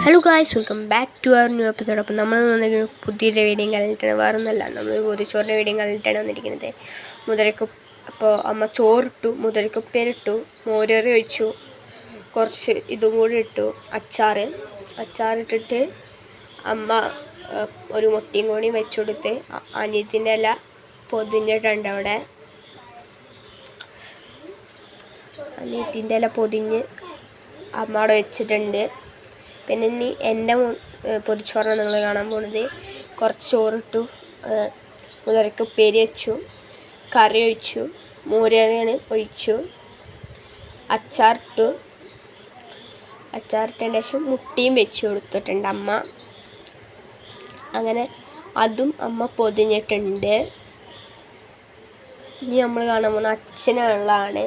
Hello guys, welcome back to our new episode. അപ്പം നമ്മൾ വന്നിരിക്കുന്നത് പുതിയൊരു വീഡിയോയും കളഞ്ഞിട്ടാണ്, വേറെ ഒന്നല്ല, നമ്മൾ പൊതിച്ചോറിൻ്റെ വീഡിയോയും കളഞ്ഞിട്ടാണ് വന്നിരിക്കുന്നത്. മുതിരക്ക് അപ്പോൾ അമ്മ ചോറിട്ടു, മുതിരക്കുപ്പേരിട്ടു, മോരേറി ഒഴിച്ചു, കുറച്ച് ഇതും കൂടി ഇട്ടു, അച്ചാറിട്ടിട്ട് അമ്മ ഒരു മുട്ടയും കൂടി വെച്ചു കൊടുത്ത് അനിയത്തിൻ്റെ ഇല പൊതിഞ്ഞിട്ടുണ്ട്. അവിടെ അനിയത്തിൻ്റെ ഇല പൊതിഞ്ഞ് അമ്മ അവിടെ വെച്ചിട്ടുണ്ട്. പിന്നെ ഇനി എൻ്റെ പൊതിച്ചോറാണ് നിങ്ങൾ കാണാൻ പോകുന്നത്. കുറച്ച് ചോറിട്ടു, മുതിരയ്ക്ക് ഉപ്പേരി വെച്ചു, കറി ഒഴിച്ചു, മോരേറിയാണ് ഒഴിച്ചു, അച്ചാറിട്ടതിന് ശേഷം മുട്ടയും വെച്ച് കൊടുത്തിട്ടുണ്ട് അമ്മ. അങ്ങനെ അതും അമ്മ പൊതിഞ്ഞിട്ടുണ്ട്. ഇനി നമ്മൾ കാണാൻ പോകുന്ന അച്ഛനുള്ളതാണ്.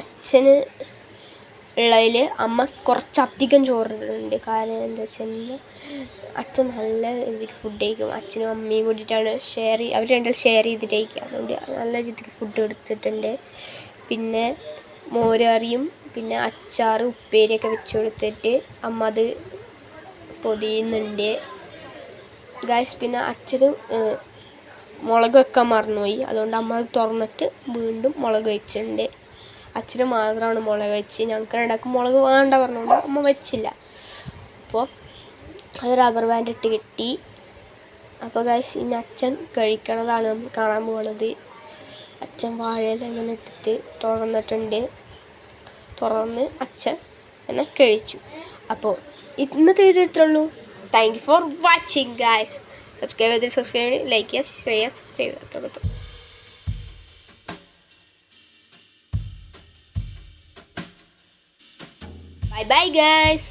അച്ഛന് ഉള്ളതിൽ അമ്മ കുറച്ചധികം ചോറിട്ടുണ്ട്. കാരണം എന്താ വെച്ചാൽ അച്ഛൻ നല്ല രീതിക്ക് ഫുഡ് കഴിക്കും. അച്ഛനും അമ്മയും കൂടിയിട്ടാണ് അവർ രണ്ടും ഷെയർ ചെയ്തിട്ട് കഴിക്കുക. അതുകൊണ്ട് നല്ല രീതിക്ക് ഫുഡ് കൊടുത്തിട്ടുണ്ട്. പിന്നെ മോരറിയും പിന്നെ അച്ചാറ് ഉപ്പേരിയൊക്കെ വെച്ച് കൊടുത്തിട്ട് അമ്മ അത് പൊതിയുന്നുണ്ട് ഗായ്സ്. പിന്നെ അച്ഛനും മുളക് വെക്കാൻ മറന്നുപോയി. അതുകൊണ്ട് അമ്മ അത് തുറന്നിട്ട് വീണ്ടും മുളക് വെച്ചിട്ടുണ്ട്. അച്ഛന് മാത്രമാണ് മുളക് വെച്ച്, ഞങ്ങൾക്ക് രണ്ടാൾക്കും മുളക് വേണ്ട പറഞ്ഞുകൊണ്ട് അമ്മ വെച്ചില്ല. അപ്പോൾ അത് റബ്ബർ ബാൻഡ് ഇട്ട് കിട്ടി. അപ്പോൾ ഗൈസ്, ഇനി അച്ഛൻ കഴിക്കണതാണ് നമ്മൾ കാണാൻ പോകുന്നത്. അച്ഛൻ വാഴയില ഇങ്ങനെ ഇട്ടിട്ട് തുറന്ന് അച്ഛൻ എന്നെ കഴിച്ചു. അപ്പോൾ ഇന്നത്തെ വീഡിയോ ഇത്രേ ഉള്ളൂ. Thank you for watching guys. Subscribe ചെയ്ത് ലൈക്ക് ചെയ്യുക, ഷെയർ ചെയ്യുക, സബ്സ്ക്രൈബ് ചെയ്യുക. Bye bye guys.